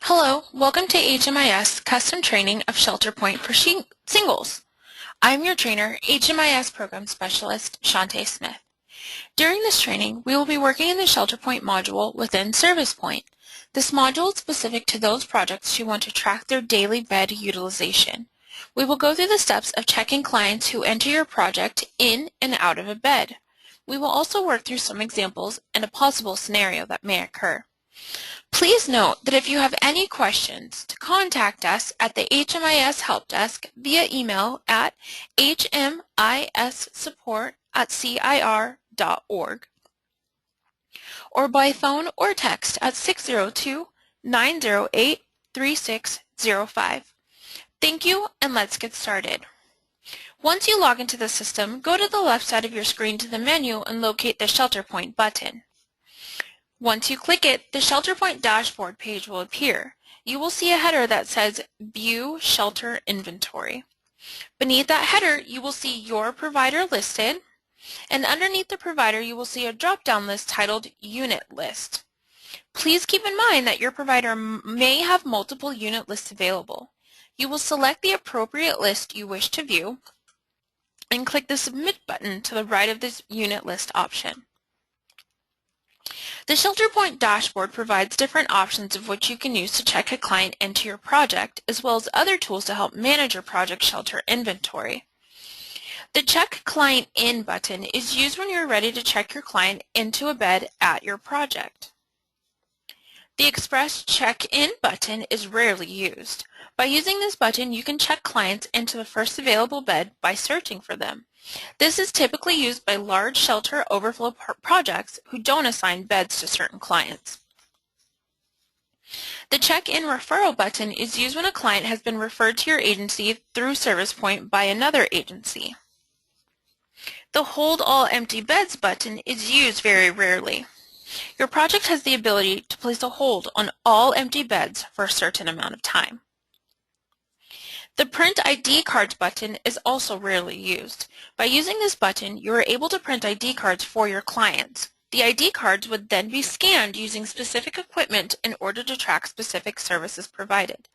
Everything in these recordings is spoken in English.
Hello, welcome to HMIS Custom Training of ShelterPoint for Singles. I'm your trainer, HMIS Program Specialist, Shantae Smith. During this training, we will be working in the ShelterPoint module within ServicePoint. This module is specific to those projects who want to track their daily bed utilization. We will go through the steps of checking clients who enter your project in and out of a bed. We will also work through some examples and a possible scenario that may occur. Please note that if you have any questions, to contact us at the HMIS Help Desk via email at hmissupport@cir.org or by phone or text at 602-908-3605. Thank you, and let's get started. Once you log into the system, go to the left side of your screen to the menu and locate the ShelterPoint button. Once you click it, the ShelterPoint dashboard page will appear. You will see a header that says View Shelter Inventory. Beneath that header, you will see your provider listed, and underneath the provider, you will see a drop-down list titled Unit List. Please keep in mind that your provider may have multiple unit lists available. You will select the appropriate list you wish to view and click the Submit button to the right of this Unit List option. The ShelterPoint dashboard provides different options of which you can use to check a client into your project, as well as other tools to help manage your project shelter inventory. The Check Client In button is used when you're ready to check your client into a bed at your project. The Express Check-In button is rarely used. By using this button, you can check clients into the first available bed by searching for them. This is typically used by large shelter overflow projects who don't assign beds to certain clients. The Check-In Referral button is used when a client has been referred to your agency through ServicePoint by another agency. The Hold All Empty Beds button is used very rarely. Your project has the ability to place a hold on all empty beds for a certain amount of time. The Print ID Cards button is also rarely used. By using this button, you are able to print ID cards for your clients. The ID cards would then be scanned using specific equipment in order to track specific services provided.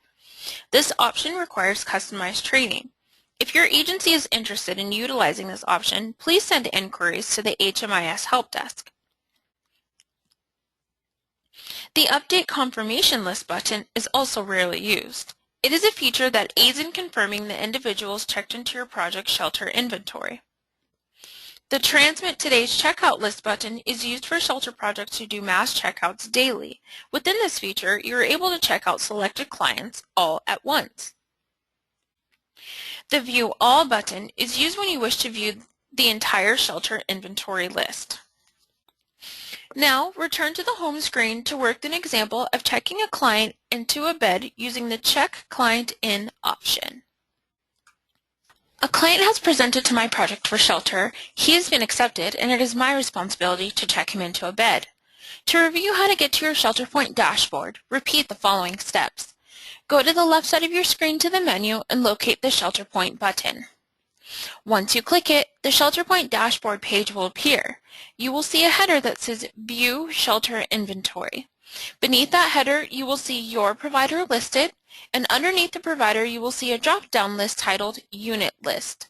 This option requires customized training. If your agency is interested in utilizing this option, please send inquiries to the HMIS Help Desk. The Update Confirmation List button is also rarely used. It is a feature that aids in confirming the individuals checked into your project shelter inventory. The Transmit Today's Checkout List button is used for shelter projects who do mass checkouts daily. Within this feature, you are able to check out selected clients all at once. The View All button is used when you wish to view the entire shelter inventory list. Now, return to the home screen to work an example of checking a client into a bed using the Check Client In option. A client has presented to my project for shelter. He has been accepted, and it is my responsibility to check him into a bed. To review how to get to your ShelterPoint dashboard, repeat the following steps. Go to the left side of your screen to the menu and locate the ShelterPoint button. Once you click it, the ShelterPoint dashboard page will appear. You will see a header that says View Shelter Inventory. Beneath that header, you will see your provider listed, and underneath the provider, you will see a drop-down list titled Unit List.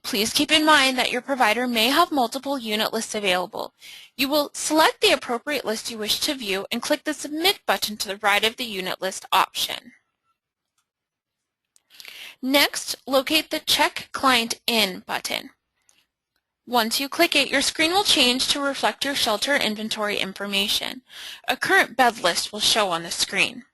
Please keep in mind that your provider may have multiple unit lists available. You will select the appropriate list you wish to view and click the Submit button to the right of the Unit List option. Next, locate the Check Client In button. Once you click it, your screen will change to reflect your shelter inventory information. A current bed list will show on the screen.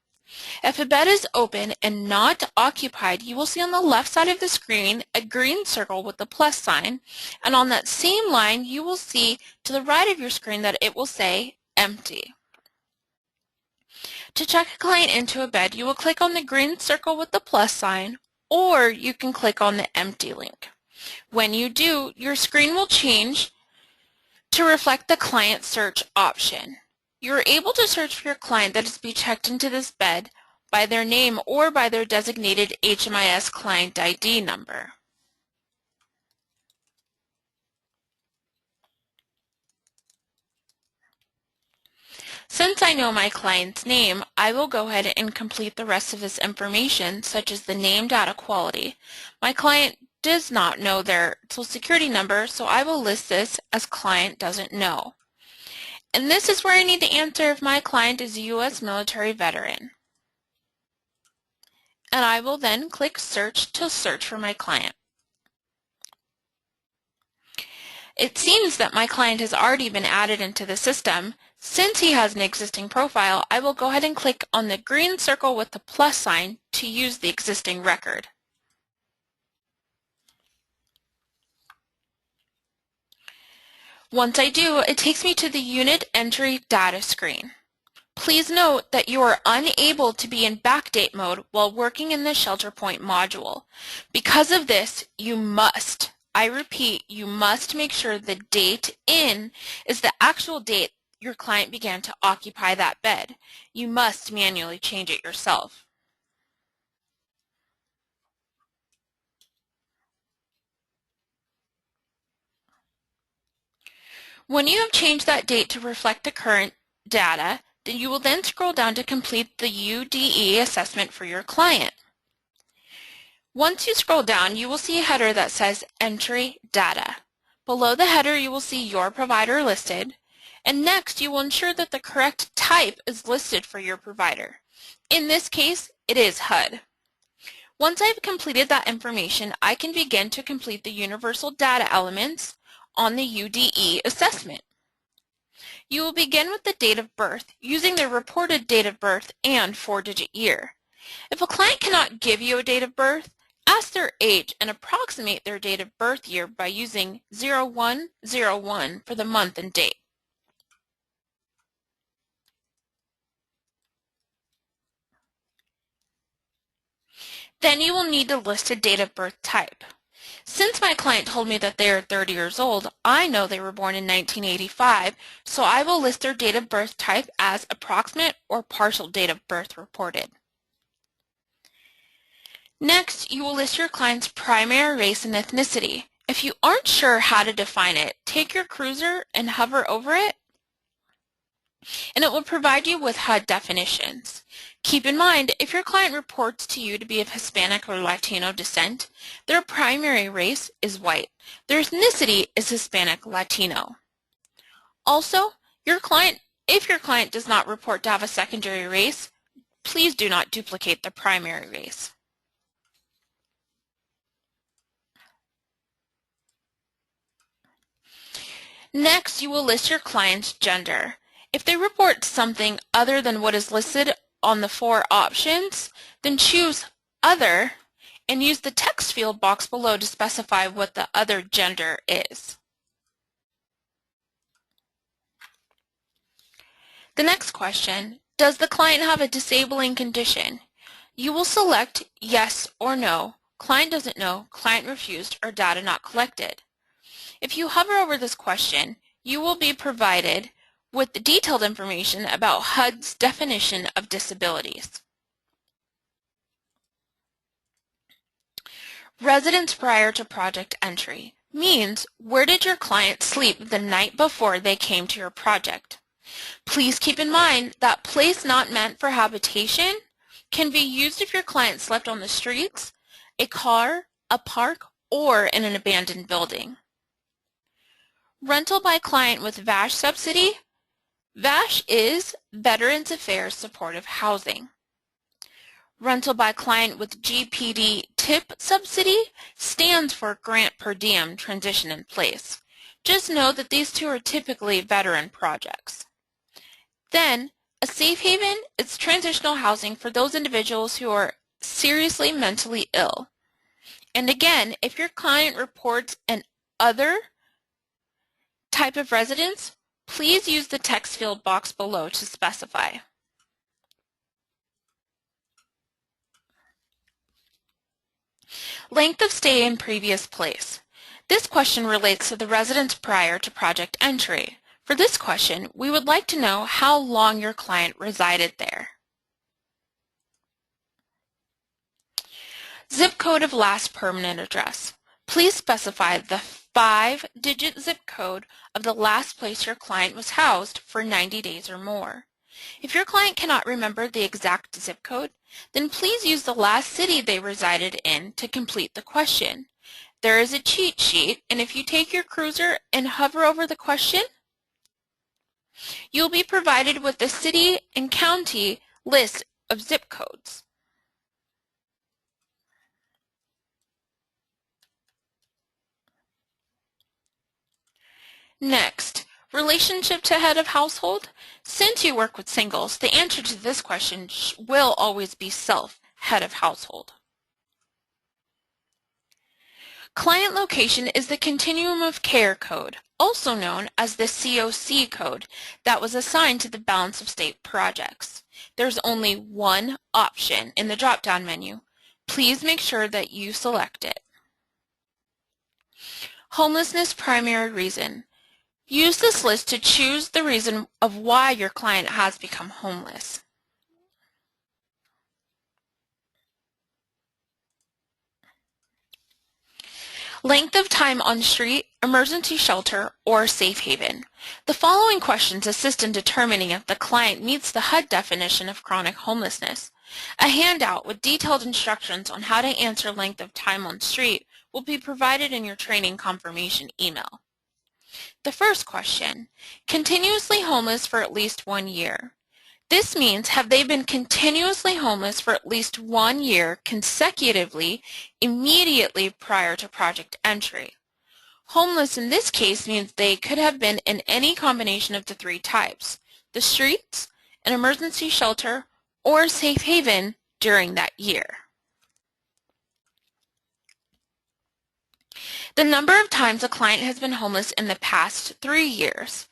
If a bed is open and not occupied, you will see on the left side of the screen a green circle with the plus sign, and on that same line you will see to the right of your screen that it will say Empty. To check a client into a bed, you will click on the green circle with the plus sign, or you can click on the empty link. When you do, your screen will change to reflect the client search option. You are able to search for your client that is to be checked into this bed by their name or by their designated HMIS client ID number. Since I know my client's name, I will go ahead and complete the rest of this information, such as the name data quality. My client does not know their Social Security number, so I will list this as client doesn't know. And this is where I need to answer if my client is a U.S. military veteran. And I will then click search to search for my client. It seems that my client has already been added into the system. Since he has an existing profile, I will go ahead and click on the green circle with the plus sign to use the existing record. Once I do, it takes me to the unit entry data screen. Please note that you are unable to be in backdate mode while working in the ShelterPoint module. Because of this, you must, I repeat, you must make sure the date in is the actual date your client began to occupy that bed. You must manually change it yourself. When you have changed that date to reflect the current data, then you will then scroll down to complete the Ude assessment for your client. Once you scroll down, you will see a header that says Entry Data. Below the header, you will see your provider listed, and next you will ensure that the correct type is listed for your provider. In this case, it is HUD. Once I've completed that information, I can begin to complete the universal data elements on the Ude assessment. You will begin with the date of birth using the reported date of birth and 4-digit year. If a client cannot give you a date of birth, ask their age and approximate their date of birth year by using 0101 for the month and date. Then you will need to list a date of birth type. Since my client told me that they are 30 years old, I know they were born in 1985, so I will list their date of birth type as approximate or partial date of birth reported. Next, you will list your client's primary race and ethnicity. If you aren't sure how to define it, take your cursor and hover over it, and it will provide you with HUD definitions. Keep in mind, if your client reports to you to be of Hispanic or Latino descent, their primary race is white. Their ethnicity is Hispanic Latino. Also, if your client does not report to have a secondary race, please do not duplicate the primary race. Next, you will list your client's gender. If they report something other than what is listed on the 4 options, then choose Other and use the text field box below to specify what the other gender is. The next question, does the client have a disabling condition? You will select Yes or No, Client doesn't know, Client refused, or data not collected. If you hover over this question, you will be provided with detailed information about HUD's definition of disabilities. Residence prior to project entry means where did your client sleep the night before they came to your project? Please keep in mind that place not meant for habitation can be used if your client slept on the streets, a car, a park, or in an abandoned building. Rental by client with VASH subsidy. VASH is Veterans Affairs Supportive Housing. Rental by client with GPD TIP subsidy stands for Grant Per Diem Transition in Place. Just know that these two are typically veteran projects. Then, a safe haven is transitional housing for those individuals who are seriously mentally ill. And again, if your client reports an other type of residence, please use the text field box below to specify. Length of stay in previous place. This question relates to the residence prior to project entry. For this question, we would like to know how long your client resided there. Zip code of last permanent address. Please specify the 5-digit zip code of the last place your client was housed for 90 days or more. If your client cannot remember the exact zip code, then please use the last city they resided in to complete the question. There is a cheat sheet, and if you take your cursor and hover over the question, you'll be provided with the city and county list of zip codes. Next, relationship to head of household. Since you work with singles, the answer to this question will always be self, head of household. Client location is the Continuum of Care code, also known as the COC code, that was assigned to the balance of state projects. There's only one option in the drop-down menu. Please make sure that you select it. Homelessness primary reason. Use this list to choose the reason of why your client has become homeless. Length of time on street, emergency shelter, or safe haven. The following questions assist in determining if the client meets the HUD definition of chronic homelessness. A handout with detailed instructions on how to answer length of time on street will be provided in your training confirmation email. The first question, continuously homeless for at least 1 year. This means, have they been continuously homeless for at least 1 year consecutively immediately prior to project entry? Homeless in this case means they could have been in any combination of the 3 types, the streets, an emergency shelter, or a safe haven during that year. The number of times a client has been homeless in the past 3 years.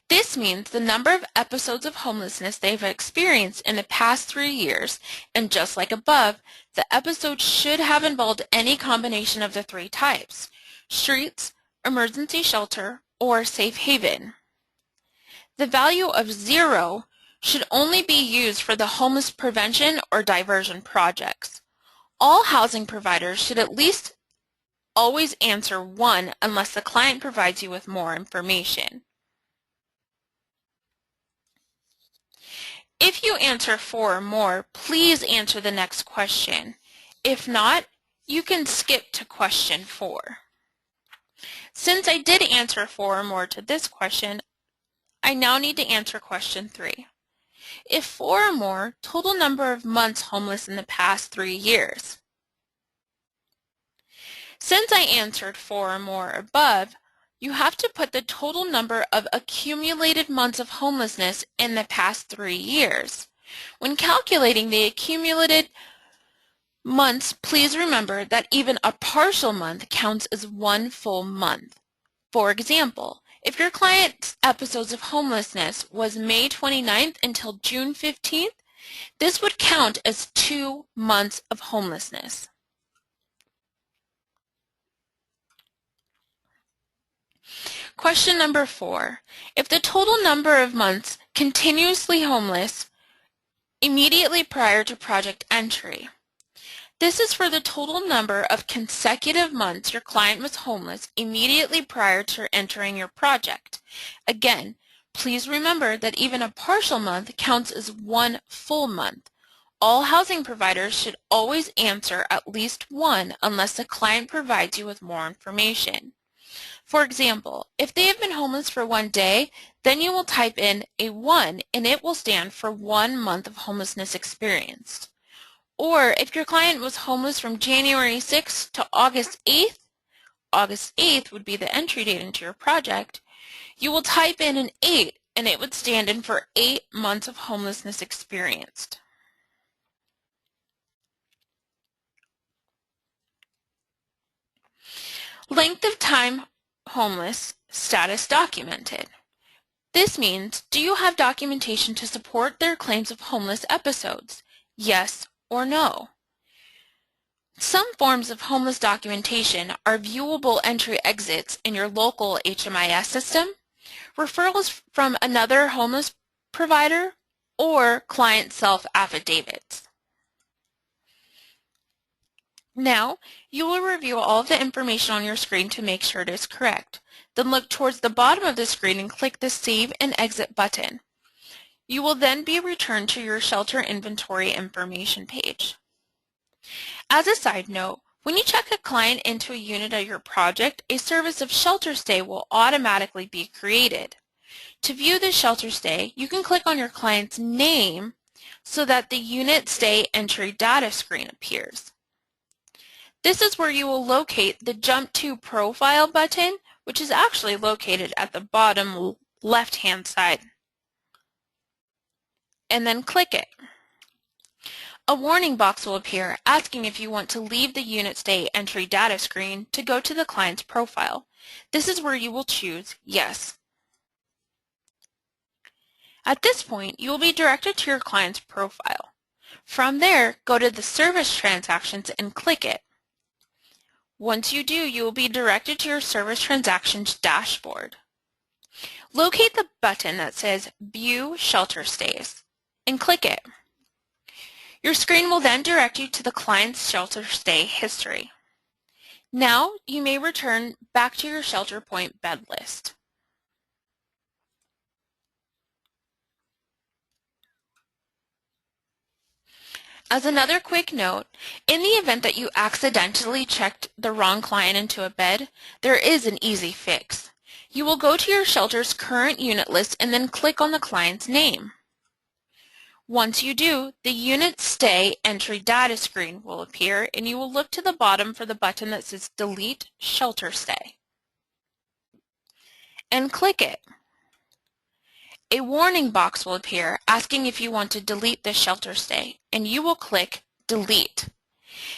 This means the number of episodes of homelessness they've experienced in the past 3 years, and just like above, the episode should have involved any combination of the 3 types, streets, emergency shelter, or safe haven. The value of 0 should only be used for the homeless prevention or diversion projects. All housing providers should at least always answer 1 unless the client provides you with more information. If you answer 4 or more, please answer the next question. If not, you can skip to question 4. Since I did answer 4 or more to this question, I now need to answer question 3. If 4 or more, total number of months homeless in the past 3 years. Since I answered 4 or more above, you have to put the total number of accumulated months of homelessness in the past 3 years. When calculating the accumulated months, please remember that even a partial month counts as 1 full month. For example, if your client's episodes of homelessness was May 29th until June 15th, this would count as 2 months of homelessness. Question number 4. If the total number of months continuously homeless immediately prior to project entry. This is for the total number of consecutive months your client was homeless immediately prior to entering your project. Again, please remember that even a partial month counts as 1 full month. All housing providers should always answer at least 1 unless the client provides you with more information. For example, if they have been homeless for 1 day, then you will type in a 1 and it will stand for 1 month of homelessness experienced. Or if your client was homeless from January 6th to August 8th, August 8th would be the entry date into your project, you will type in an 8 and it would stand in for 8 months of homelessness experienced. Length of time homeless, status documented. This means, do you have documentation to support their claims of homeless episodes? Yes or no? Some forms of homeless documentation are viewable entry-exits in your local HMIS system, referrals from another homeless provider, or client self-affidavits. Now, you will review all of the information on your screen to make sure it is correct. Then look towards the bottom of the screen and click the Save and Exit button. You will then be returned to your shelter inventory information page. As a side note, when you check a client into a unit of your project, a service of shelter stay will automatically be created. To view the shelter stay, you can click on your client's name so that the unit stay entry data screen appears. This is where you will locate the Jump to Profile button, which is actually located at the bottom left-hand side, and then click it. A warning box will appear asking if you want to leave the unit stay entry data screen to go to the client's profile. This is where you will choose Yes. At this point, you will be directed to your client's profile. From there, go to the Service Transactions and click it. Once you do, you will be directed to your Service Transactions dashboard. Locate the button that says View Shelter Stays and click it. Your screen will then direct you to the client's shelter stay history. Now, you may return back to your ShelterPoint bed list. As another quick note, in the event that you accidentally checked the wrong client into a bed, there is an easy fix. You will go to your shelter's current unit list and then click on the client's name. Once you do, the unit stay entry data screen will appear and you will look to the bottom for the button that says Delete Shelter Stay and click it. A warning box will appear asking if you want to delete the shelter stay, and you will click Delete.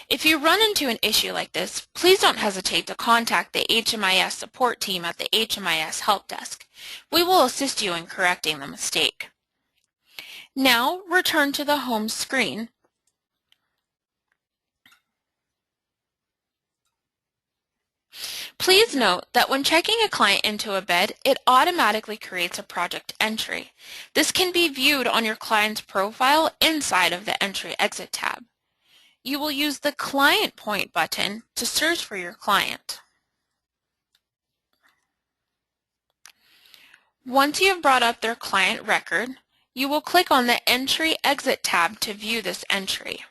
If you run into an issue like this, please don't hesitate to contact the HMIS support team at the HMIS Help Desk. We will assist you in correcting the mistake. Now return to the home screen. Please note that when checking a client into a bed, it automatically creates a project entry. This can be viewed on your client's profile inside of the Entry Exit tab. You will use the Client Point button to search for your client. Once you have brought up their client record, you will click on the Entry Exit tab to view this entry.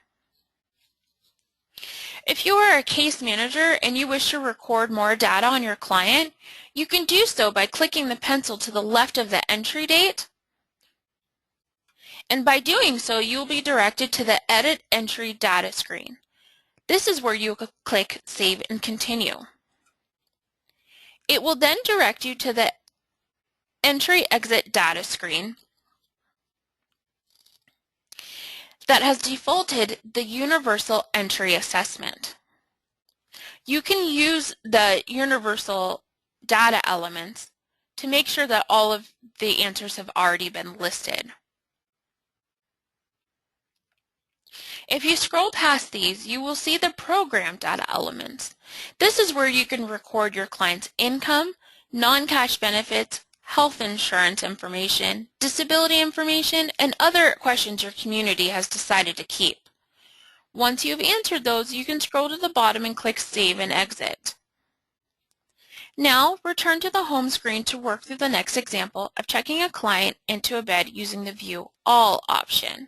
If you are a case manager and you wish to record more data on your client, you can do so by clicking the pencil to the left of the entry date, and by doing so you will be directed to the Edit Entry Data screen. This is where you will click Save and Continue. It will then direct you to the Entry Exit Data screen that has defaulted the Universal Entry Assessment. You can use the universal data elements to make sure that all of the answers have already been listed. If you scroll past these, you will see the program data elements. This is where you can record your client's income, non-cash benefits, health insurance information, disability information, and other questions your community has decided to keep. Once you have answered those, you can scroll to the bottom and click Save and Exit. Now, return to the home screen to work through the next example of checking a client into a bed using the View All option.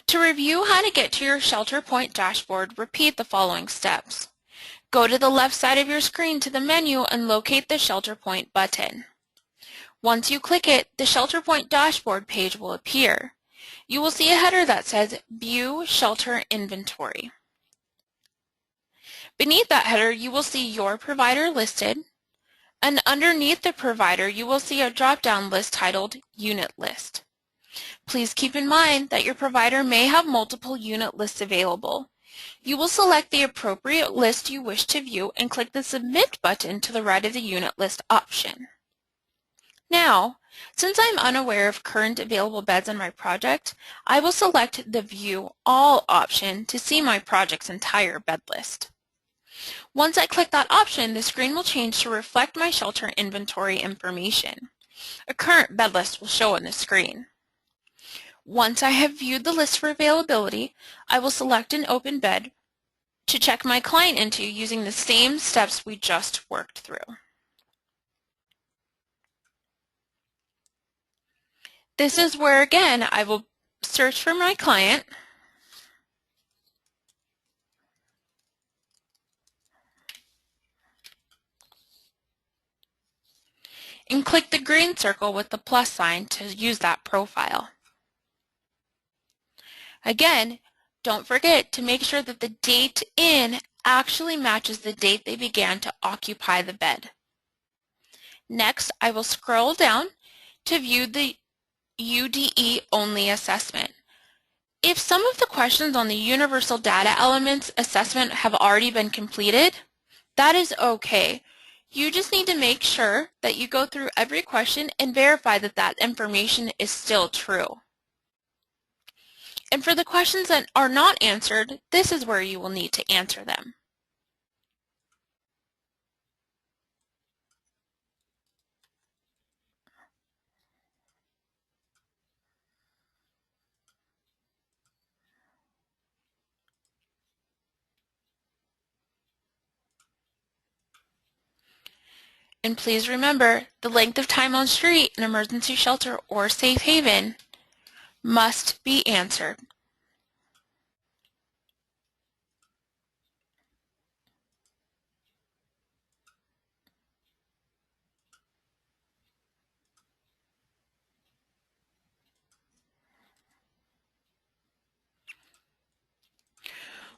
To review how to get to your ShelterPoint dashboard, repeat the following steps. Go to the left side of your screen to the menu and locate the ShelterPoint button. Once you click it, the ShelterPoint dashboard page will appear. You will see a header that says View Shelter Inventory. Beneath that header, you will see your provider listed, and underneath the provider, you will see a drop-down list titled Unit List. Please keep in mind that your provider may have multiple unit lists available. You will select the appropriate list you wish to view and click the Submit button to the right of the Unit List option. Now, since I'm unaware of current available beds on my project, I will select the View All option to see my project's entire bed list. Once I click that option, the screen will change to reflect my shelter inventory information. A current bed list will show on the screen. Once I have viewed the list for availability, I will select an open bed to check my client into using the same steps we just worked through. This is where, again, I will search for my client, and click the green circle with the plus sign to use that profile. Again, don't forget to make sure that the date in actually matches the date they began to occupy the bed. Next, I will scroll down to view the Ude Only Assessment. If some of the questions on the Universal Data Elements assessment have already been completed, that is okay. You just need to make sure that you go through every question and verify that that information is still true. And for the questions that are not answered, this is where you will need to answer them. And please remember, the length of time on street, an emergency shelter, or safe haven must be answered.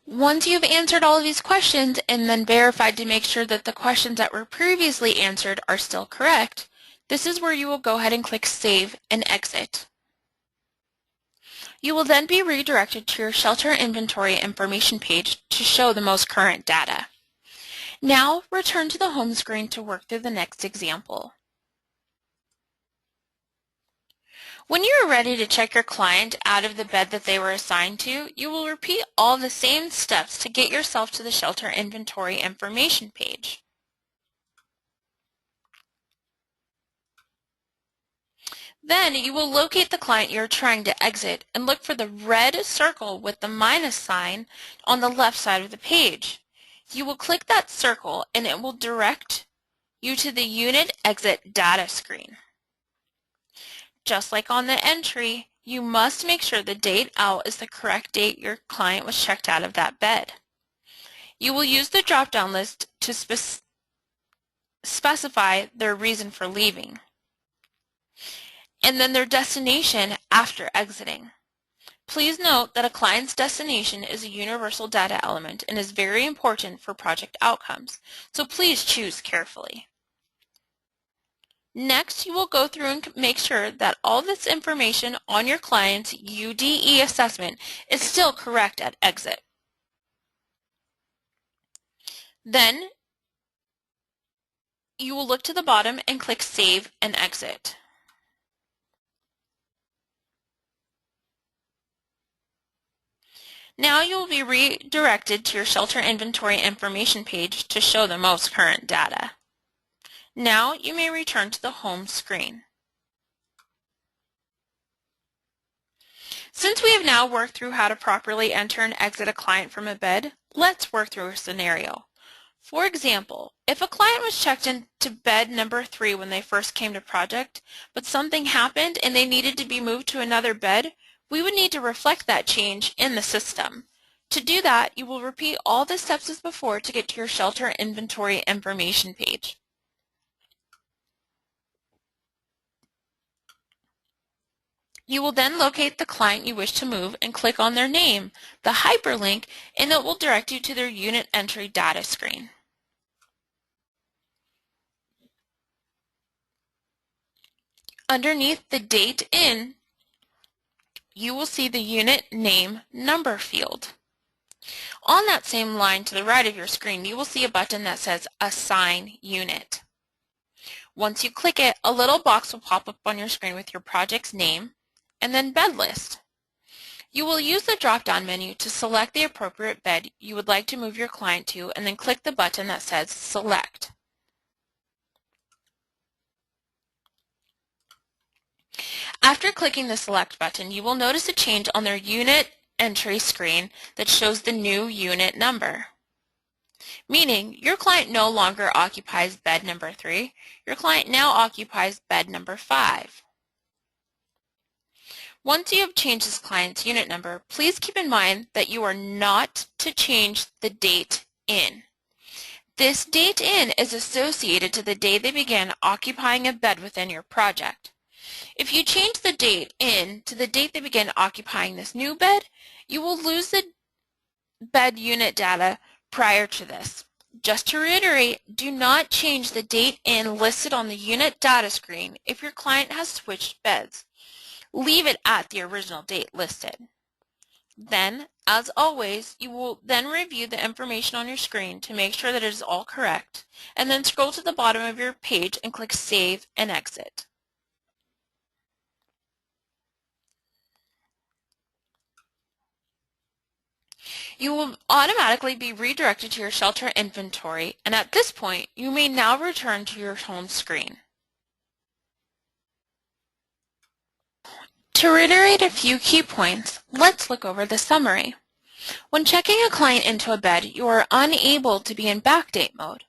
Once you've answered all of these questions and then verified to make sure that the questions that were previously answered are still correct, this is where you will go ahead and click Save and Exit. You will then be redirected to your shelter inventory information page to show the most current data. Now return to the home screen to work through the next example. When you are ready to check your client out of the bed that they were assigned to, you will repeat all the same steps to get yourself to the shelter inventory information page. Then you will locate the client you're trying to exit and look for the red circle with the minus sign on the left side of the page. You will click that circle and it will direct you to the Unit Exit Data screen. Just like on the entry, you must make sure the date out is the correct date your client was checked out of that bed. You will use the drop-down list to specify their reason for leaving, and then their destination after exiting. Please note that a client's destination is a universal data element and is very important for project outcomes, so please choose carefully. Next, you will go through and make sure that all this information on your client's UDE assessment is still correct at exit. Then, you will look to the bottom and click Save and Exit. Now you will be redirected to your shelter inventory information page to show the most current data. Now you may return to the home screen. Since we have now worked through how to properly enter and exit a client from a bed, let's work through a scenario. For example, if a client was checked into bed number 3 when they first came to project, but something happened and they needed to be moved to another bed, we would need to reflect that change in the system. To do that, you will repeat all the steps as before to get to your shelter inventory information page. You will then locate the client you wish to move and click on their name, the hyperlink, and it will direct you to their unit entry data screen. Underneath the date in, you will see the unit name number field. On that same line to the right of your screen, you will see a button that says Assign Unit. Once you click it, a little box will pop up on your screen with your project's name and then bed list. You will use the drop-down menu to select the appropriate bed you would like to move your client to and then click the button that says Select. After clicking the Select button, you will notice a change on their unit entry screen that shows the new unit number. Meaning, your client no longer occupies bed number 3, your client now occupies bed number 5. Once you have changed this client's unit number, please keep in mind that you are not to change the date in. This date in is associated to the day they began occupying a bed within your project. If you change the date in to the date they began occupying this new bed, you will lose the bed unit data prior to this. Just to reiterate, do not change the date in listed on the unit data screen if your client has switched beds. Leave it at the original date listed. Then, as always, you will then review the information on your screen to make sure that it is all correct, and then scroll to the bottom of your page and click Save and Exit. You will automatically be redirected to your shelter inventory, and at this point, you may now return to your home screen. To reiterate a few key points, let's look over the summary. When checking a client into a bed, you are unable to be in backdate mode.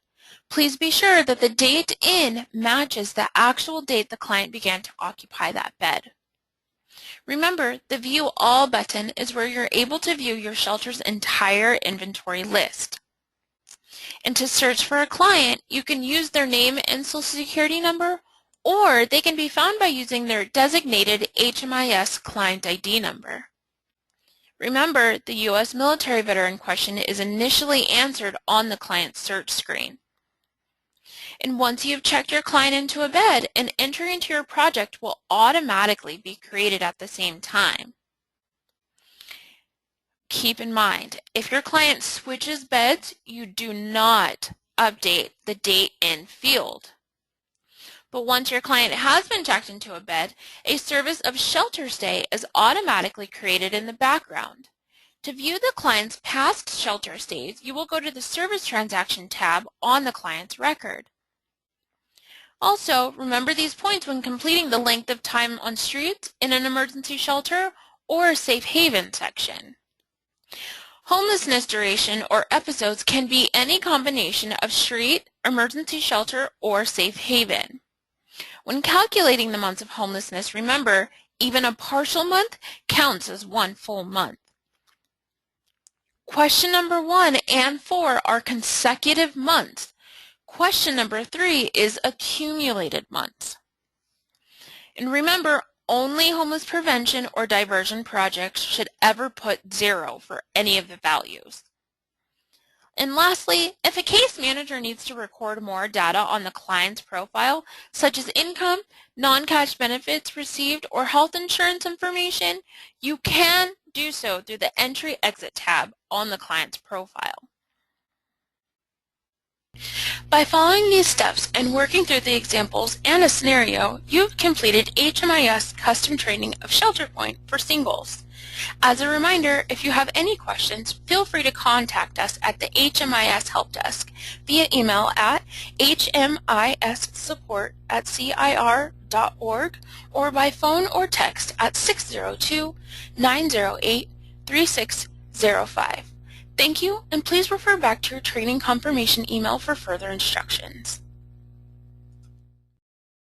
Please be sure that the date in matches the actual date the client began to occupy that bed. Remember, the View All button is where you're able to view your shelter's entire inventory list. And to search for a client, you can use their name and social security number, or they can be found by using their designated HMIS client ID number. Remember, the U.S. military veteran question is initially answered on the client search screen. And once you've checked your client into a bed, an entry into your project will automatically be created at the same time. Keep in mind, if your client switches beds, you do not update the date in field. But once your client has been checked into a bed, a service of shelter stay is automatically created in the background. To view the client's past shelter stays, you will go to the Service Transaction tab on the client's record. Also, remember these points when completing the length of time on streets, in an emergency shelter, or a safe haven section. Homelessness duration or episodes can be any combination of street, emergency shelter, or safe haven. When calculating the months of homelessness, remember, even a partial month counts as one full month. Question number 1 and 4 are consecutive months. Question number 3 is accumulated months. And remember, only homeless prevention or diversion projects should ever put 0 for any of the values. And lastly, if a case manager needs to record more data on the client's profile, such as income, non-cash benefits received, or health insurance information, you can do so through the Entry/Exit tab on the client's profile. By following these steps and working through the examples and a scenario, you've completed HMIS custom training of ShelterPoint for singles. As a reminder, if you have any questions, feel free to contact us at the HMIS Help Desk via email at hmisupport@cir.org or by phone or text at 602-908-3605. Thank you, and please refer back to your training confirmation email for further instructions.